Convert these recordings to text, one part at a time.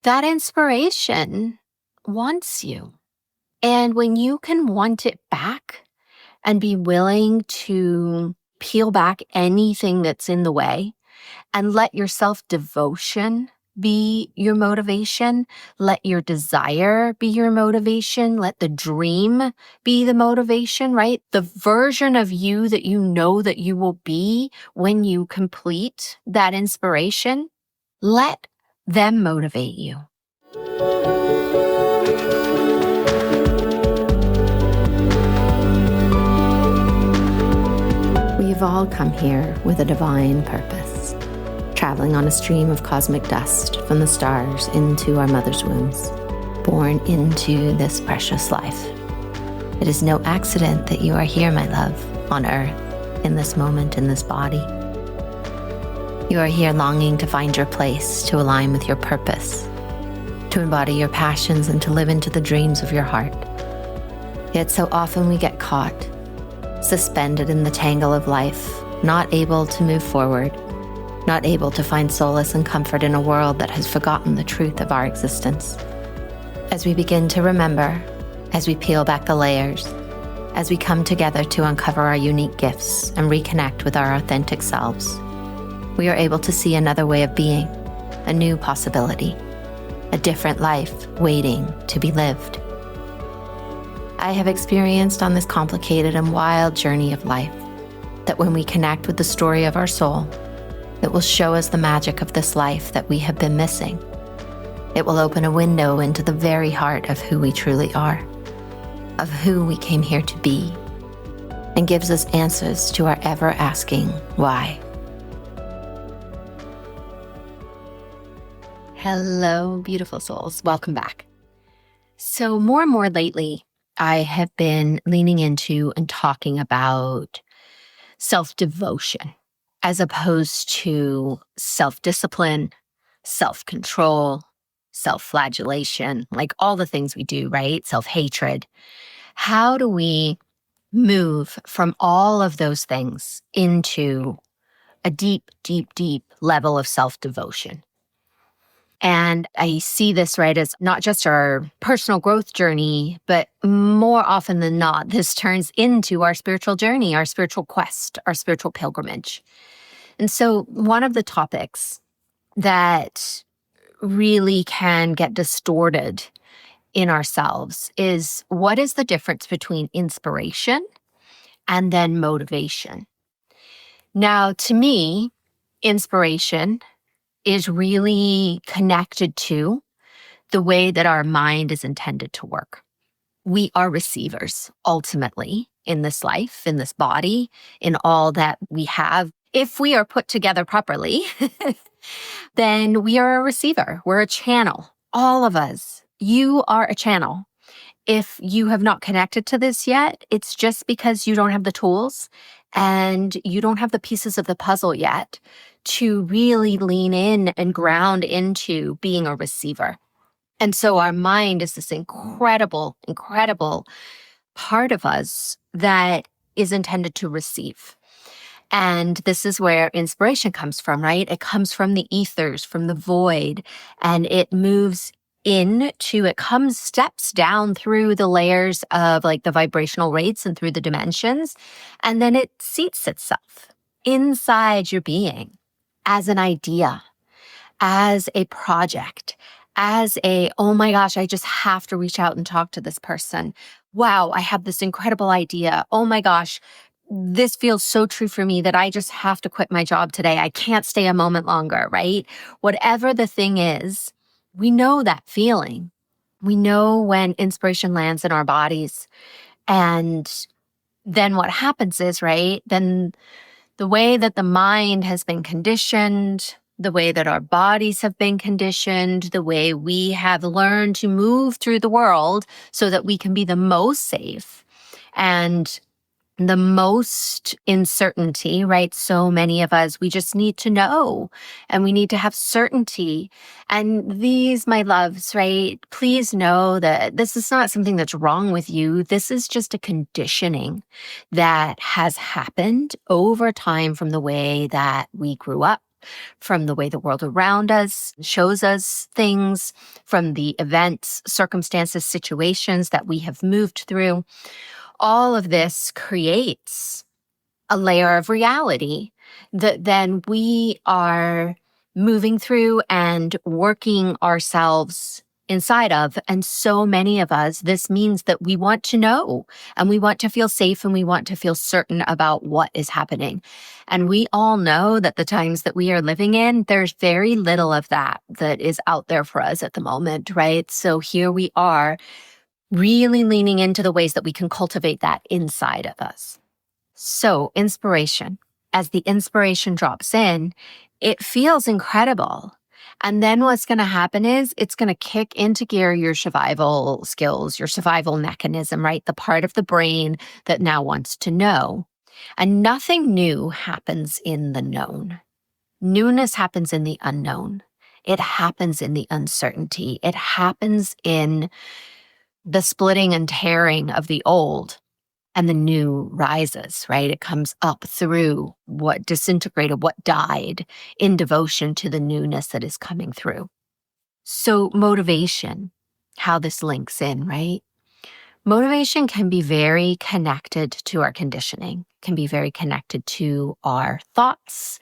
that inspiration wants you. And when you can want it back and be willing to peel back anything that's in the way and let your self-devotion be your motivation, let your desire be your motivation, let the dream be the motivation, right? The version of you that you know that you will be when you complete that inspiration, let them motivate you. We've all come here with a divine purpose, traveling on a stream of cosmic dust from the stars into our mother's wombs, born into this precious life. It is no accident that you are here, my love, on earth, in this moment, in this body. You are here longing to find your place, to align with your purpose, to embody your passions and to live into the dreams of your heart. Yet so often we get caught, suspended in the tangle of life, not able to move forward, not able to find solace and comfort in a world that has forgotten the truth of our existence. As we begin to remember, as we peel back the layers, as we come together to uncover our unique gifts and reconnect with our authentic selves, we are able to see another way of being, a new possibility, a different life waiting to be lived. I have experienced on this complicated and wild journey of life that when we connect with the story of our soul, it will show us the magic of this life that we have been missing. It will open a window into the very heart of who we truly are, of who we came here to be, and gives us answers to our ever-asking why. Hello, beautiful souls. Welcome back. So more and more lately, I have been leaning into and talking about self-devotion as opposed to self-discipline, self-control, self-flagellation, like all the things we do, right? Self-hatred. How do we move from all of those things into a deep, deep, deep level of self-devotion? And I see this, right, as not just our personal growth journey, but more often than not, this turns into our spiritual journey, our spiritual quest, our spiritual pilgrimage. And so one of the topics that really can get distorted in ourselves is, what is the difference between inspiration and then motivation? Now, to me, inspiration is really connected to the way that our mind is intended to work. We are receivers, ultimately, in this life, in this body, in all that we have. If we are put together properly, then we are a receiver. We're a channel. All of us. You are a channel. If you have not connected to this yet, it's just because you don't have the tools and you don't have the pieces of the puzzle yet to really lean in and ground into being a receiver. And so our mind is this incredible, incredible part of us that is intended to receive. And this is where inspiration comes from, right? It comes from the ethers, from the void, and it moves steps down through the layers of like the vibrational rates and through the dimensions. And then it seats itself inside your being as an idea, as a project, as oh my gosh, I just have to reach out and talk to this person. Wow, I have this incredible idea. Oh my gosh, this feels so true for me that I just have to quit my job today. I can't stay a moment longer, right? Whatever the thing is, we know that feeling. We know when inspiration lands in our bodies. And then what happens is, right, then the way that the mind has been conditioned, the way that our bodies have been conditioned, the way we have learned to move through the world so that we can be the most safe and the most in certainty, right? So many of us, we just need to know and we need to have certainty. And these, my loves, right? Please know that this is not something that's wrong with you. This is just a conditioning that has happened over time from the way that we grew up, from the way the world around us shows us things, from the events, circumstances, situations that we have moved through. All of this creates a layer of reality that then we are moving through and working ourselves inside of. And so many of us, this means that we want to know and we want to feel safe and we want to feel certain about what is happening. And we all know that the times that we are living in, there's very little of that is out there for us at the moment, right? So here we are really leaning into the ways that we can cultivate that inside of us. So inspiration, as the inspiration drops in, it feels incredible. And then what's going to happen is it's going to kick into gear your survival skills, your survival mechanism, right? The part of the brain that now wants to know. And nothing new happens in the known. Newness happens in the unknown. It happens in the uncertainty. It happens in the splitting and tearing of the old. And the new rises, right? It comes up through what disintegrated, what died in devotion to the newness that is coming through. So motivation, how this links in, right? Motivation can be very connected to our conditioning, can be very connected to our thoughts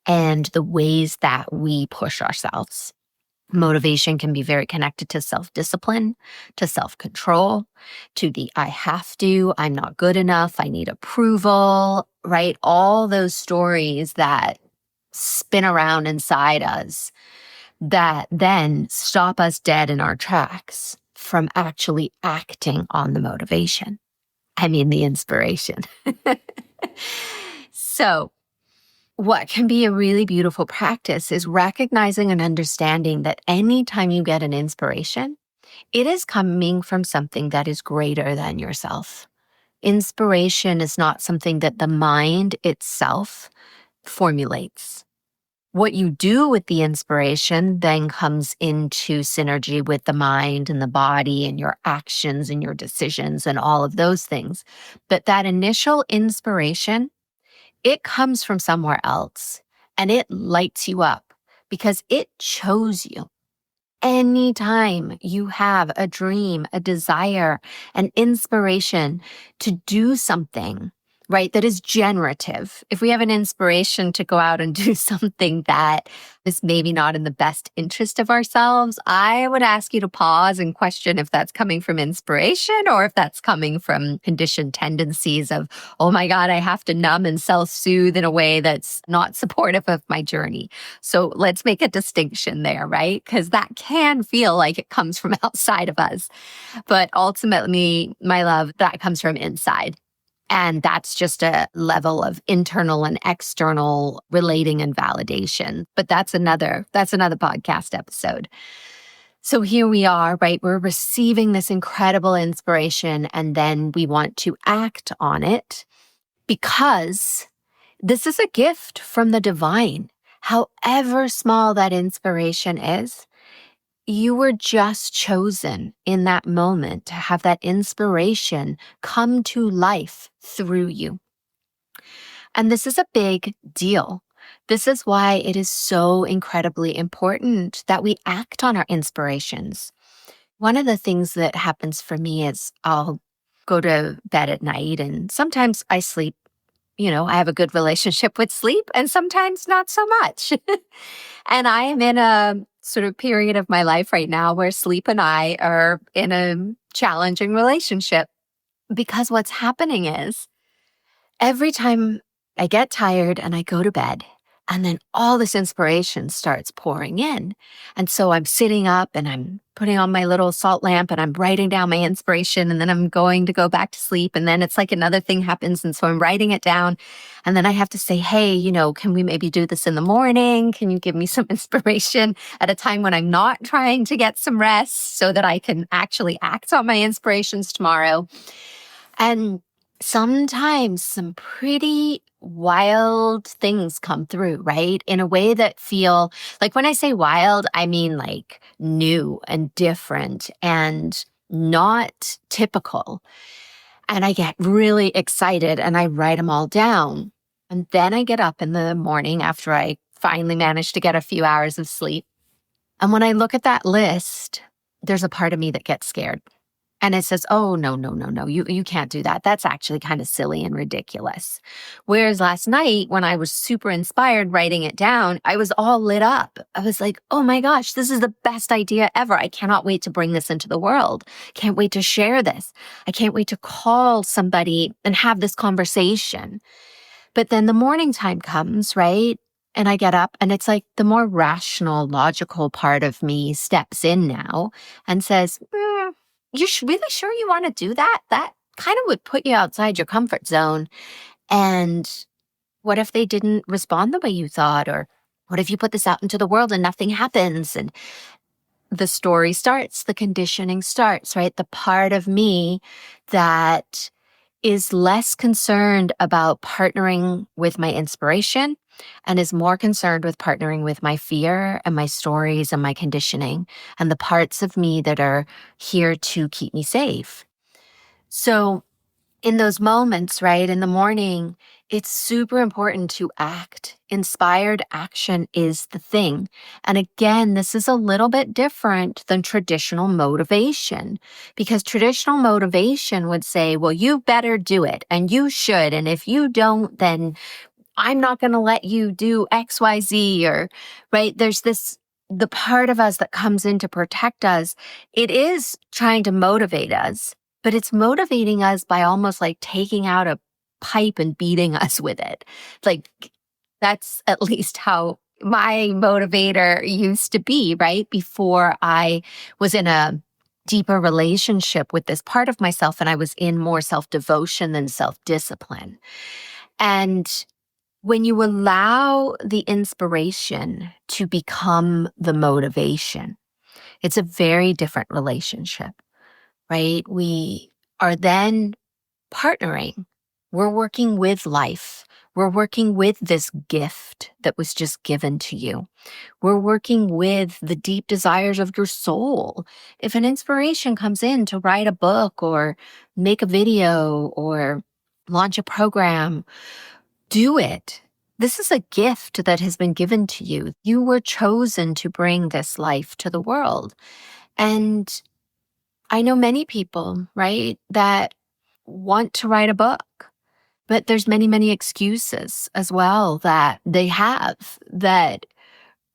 and the ways that we push ourselves. Motivation can be very connected to self-discipline, to self-control, to the I have to, I'm not good enough, I need approval, right? All those stories that spin around inside us that then stop us dead in our tracks from actually acting on the motivation. I mean, the inspiration. So, what can be a really beautiful practice is recognizing and understanding that anytime you get an inspiration, it is coming from something that is greater than yourself. Inspiration is not something that the mind itself formulates. What you do with the inspiration then comes into synergy with the mind and the body and your actions and your decisions and all of those things. But that initial inspiration, it comes from somewhere else and it lights you up because it chose you. Anytime you have a dream, a desire, an inspiration to do something, right, that is generative. If we have an inspiration to go out and do something that is maybe not in the best interest of ourselves, I would ask you to pause and question if that's coming from inspiration or if that's coming from conditioned tendencies of, oh my God, I have to numb and self-soothe in a way that's not supportive of my journey. So let's make a distinction there, right? Because that can feel like it comes from outside of us. But ultimately, my love, that comes from inside. And that's just a level of internal and external relating and validation. But that's another podcast episode. So here we are, right? We're receiving this incredible inspiration and then we want to act on it because this is a gift from the divine. However small that inspiration is, you were just chosen in that moment to have that inspiration come to life through you. And this is a big deal. This is why it is so incredibly important that we act on our inspirations. One of the things that happens for me is I'll go to bed at night and sometimes I sleep. I have a good relationship with sleep and sometimes not so much. And I am in a sort of period of my life right now where sleep and I are in a challenging relationship because what's happening is every time I get tired and I go to bed, and then all this inspiration starts pouring in. And so I'm sitting up and I'm putting on my little salt lamp and I'm writing down my inspiration and then I'm going to go back to sleep. And then it's like another thing happens. And so I'm writing it down. And then I have to say, hey, can we maybe do this in the morning? Can you give me some inspiration at a time when I'm not trying to get some rest so that I can actually act on my inspirations tomorrow? And sometimes some pretty wild things come through, right? In a way that feel like, when I say wild, I mean like new and different and not typical. And I get really excited and I write them all down. And then I get up in the morning after I finally managed to get a few hours of sleep. And when I look at that list, there's a part of me that gets scared. And it says, oh, no, no, no, no, you can't do that. That's actually kind of silly and ridiculous. Whereas last night, when I was super inspired writing it down, I was all lit up. I was like, oh my gosh, this is the best idea ever. I cannot wait to bring this into the world. Can't wait to share this. I can't wait to call somebody and have this conversation. But then the morning time comes, right? And I get up and it's like the more rational, logical part of me steps in now and says, you really sure you want to do that? That kind of would put you outside your comfort zone. And what if they didn't respond the way you thought? Or what if you put this out into the world and nothing happens? And the story starts, the conditioning starts, right? The part of me that is less concerned about partnering with my inspiration and is more concerned with partnering with my fear and my stories and my conditioning and the parts of me that are here to keep me safe. So in those moments, right, in the morning, it's super important to act. Inspired action is the thing. And again, this is a little bit different than traditional motivation, because traditional motivation would say, well, you better do it and you should. And if you don't, then I'm not going to let you do X, Y, Z, or right. There's the part of us that comes in to protect us. It is trying to motivate us, but it's motivating us by almost like taking out a pipe and beating us with it. Like that's at least how my motivator used to be, right? Before I was in a deeper relationship with this part of myself and I was in more self-devotion than self-discipline. And when you allow the inspiration to become the motivation, it's a very different relationship, right? We are then partnering. We're working with life. We're working with this gift that was just given to you. We're working with the deep desires of your soul. If an inspiration comes in to write a book or make a video or launch a program, do it. This is a gift that has been given to you. You were chosen to bring this life to the world. And I know many people, right, that want to write a book, but there's many, many excuses as well that they have that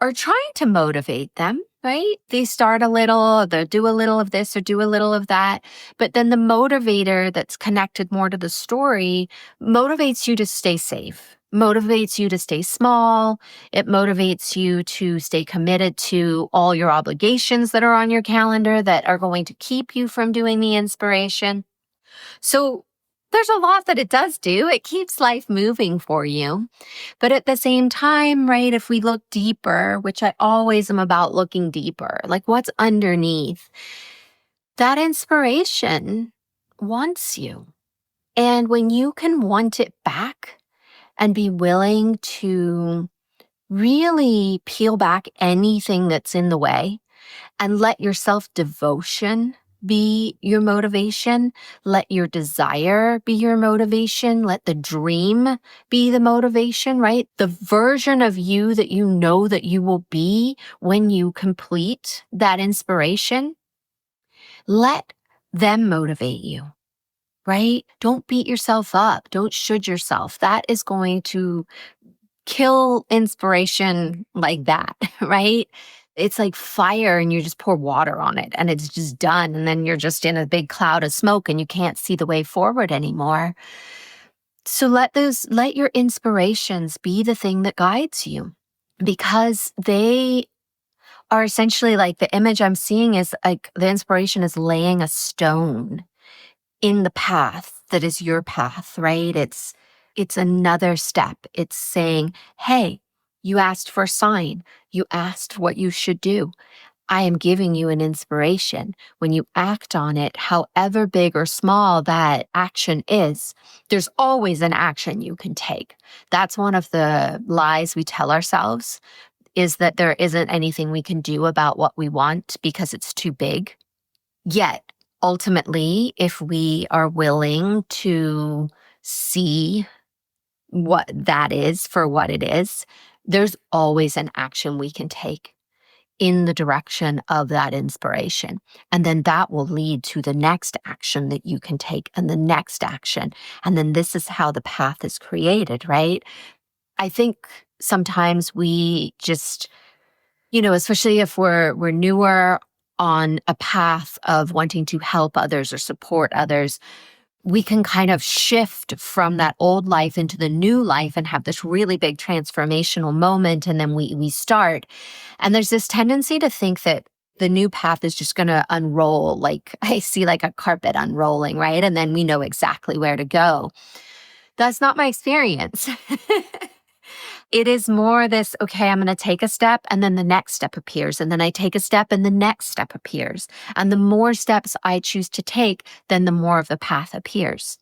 are trying to motivate them, right? They start a little, they do a little of this or do a little of that. But then the motivator that's connected more to the story motivates you to stay safe, motivates you to stay small. It motivates you to stay committed to all your obligations that are on your calendar that are going to keep you from doing the inspiration. So there's a lot that it does do. It keeps life moving for you. But at the same time, right, if we look deeper, which I always am about looking deeper, like what's underneath, that inspiration wants you. And when you can want it back and be willing to really peel back anything that's in the way and let your self-devotion be your motivation. Let your desire be your motivation. Let the dream be the motivation, right? The version of you that you know that you will be when you complete that inspiration. Let them motivate you, right? Don't beat yourself up. Don't should yourself. That is going to kill inspiration like that, right? It's like fire and you just pour water on it and it's just done. And then you're just in a big cloud of smoke and you can't see the way forward anymore. So let your inspirations be the thing that guides you, because they are essentially like the image I'm seeing is like the inspiration is laying a stone in the path that is your path, right? It's another step. It's saying, hey, you asked for a sign. You asked what you should do. I am giving you an inspiration. When you act on it, however big or small that action is, there's always an action you can take. That's one of the lies we tell ourselves, is that there isn't anything we can do about what we want because it's too big. Yet, ultimately, if we are willing to see what that is for what it is, there's always an action we can take in the direction of that inspiration. And then that will lead to the next action that you can take and the next action. And then this is how the path is created, right? I think sometimes we just, especially if we're newer on a path of wanting to help others or support others, we can kind of shift from that old life into the new life and have this really big transformational moment. And then we start. And there's this tendency to think that the new path is just going to unroll. Like I see like a carpet unrolling, right? And then we know exactly where to go. That's not my experience. It is more this, okay, I'm going to take a step and then the next step appears. And then I take a step and the next step appears. And the more steps I choose to take, then the more of the path appears.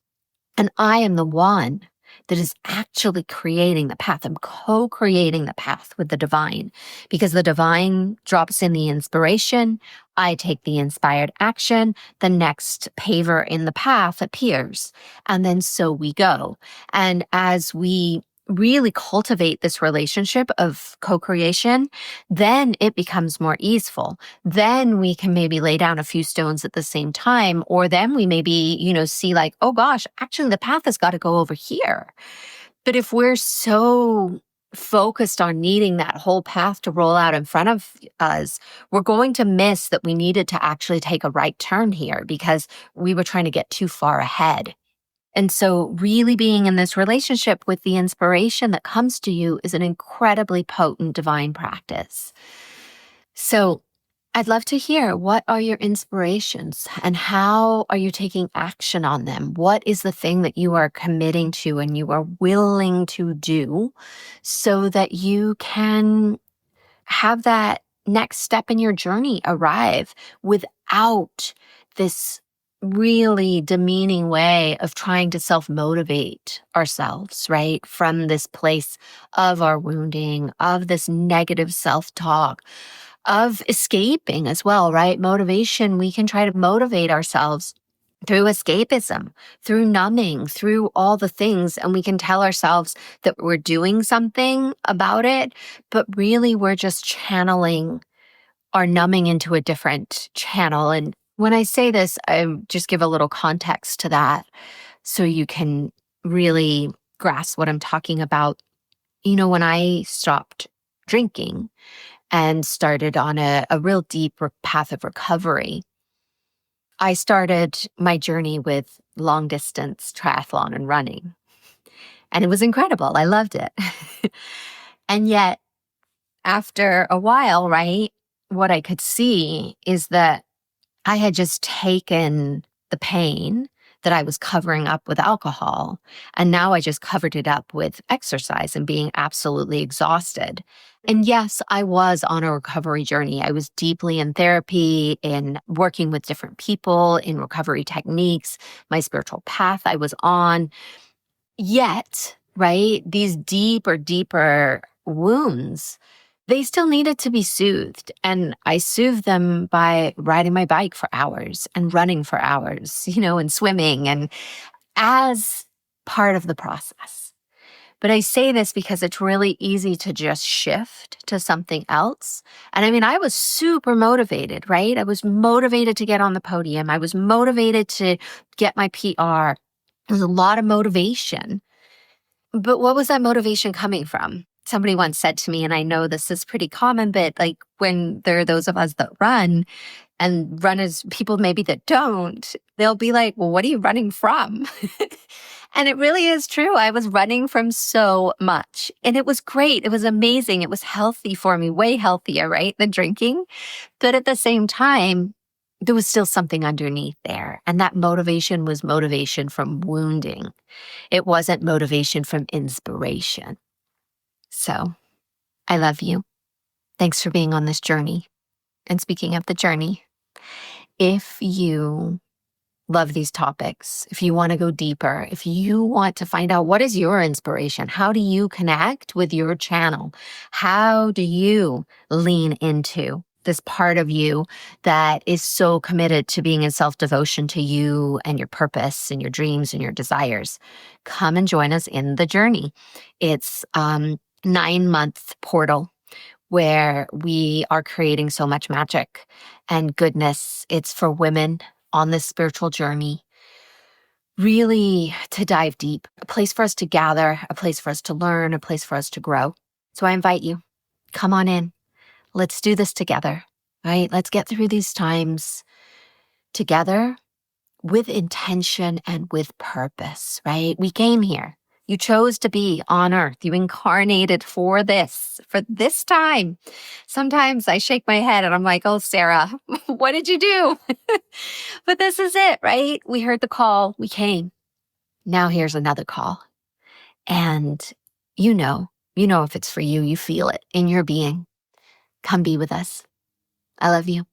And I am the one that is actually creating the path. I'm co-creating the path with the divine because the divine drops in the inspiration. I take the inspired action. The next paver in the path appears. And then so we go. And as we really cultivate this relationship of co-creation, then it becomes more easeful. Then we can maybe lay down a few stones at the same time, or then we maybe, see like, oh gosh, actually the path has got to go over here. But if we're so focused on needing that whole path to roll out in front of us, we're going to miss that we needed to actually take a right turn here because we were trying to get too far ahead. And so really being in this relationship with the inspiration that comes to you is an incredibly potent divine practice. So I'd love to hear, what are your inspirations and how are you taking action on them? What is the thing that you are committing to and you are willing to do so that you can have that next step in your journey arrive without this really demeaning way of trying to self-motivate ourselves, right? From this place of our wounding, of this negative self-talk, of escaping as well, right? Motivation, we can try to motivate ourselves through escapism, through numbing, through all the things. And we can tell ourselves that we're doing something about it, but really we're just channeling our numbing into a different channel. And when I say this, I just give a little context to that so you can really grasp what I'm talking about. When I stopped drinking and started on a real deep path of recovery, I started my journey with long distance triathlon and running. And it was incredible. I loved it. And yet, after a while, right, what I could see is that I had just taken the pain that I was covering up with alcohol, and now I just covered it up with exercise and being absolutely exhausted. And yes, I was on a recovery journey. I was deeply in therapy, in working with different people, in recovery techniques, my spiritual path I was on. Yet, right, these deeper wounds, they still needed to be soothed. And I soothed them by riding my bike for hours and running for hours, and swimming and as part of the process. But I say this because it's really easy to just shift to something else. And I mean, I was super motivated, right? I was motivated to get on the podium. I was motivated to get my PR. There was a lot of motivation. But what was that motivation coming from? Somebody once said to me, and I know this is pretty common, but like when there are those of us that run and runners, people maybe that don't, they'll be like, well, what are you running from? And it really is true. I was running from so much and it was great. It was amazing. It was healthy for me, way healthier, right, than drinking. But at the same time, there was still something underneath there. And that motivation was motivation from wounding. It wasn't motivation from inspiration. So I love you. Thanks for being on this journey. And speaking of the journey, if you love these topics, if you want to go deeper, if you want to find out what is your inspiration, how do you connect with your channel? How do you lean into this part of you that is so committed to being in self-devotion to you and your purpose and your dreams and your desires? Come and join us in the journey. It's 9-month portal where we are creating so much magic and goodness. It's for women on this spiritual journey, really to dive deep, a place for us to gather, a place for us to learn, a place for us to grow. So I invite you, come on in. Let's do this together, right? Let's get through these times together with intention and with purpose, right? We came here. You chose to be on earth. You incarnated for this time. Sometimes I shake my head and I'm like, oh, Sarah, what did you do? But this is it, right? We heard the call. We came. Now here's another call. And you know if it's for you, you feel it in your being. Come be with us. I love you.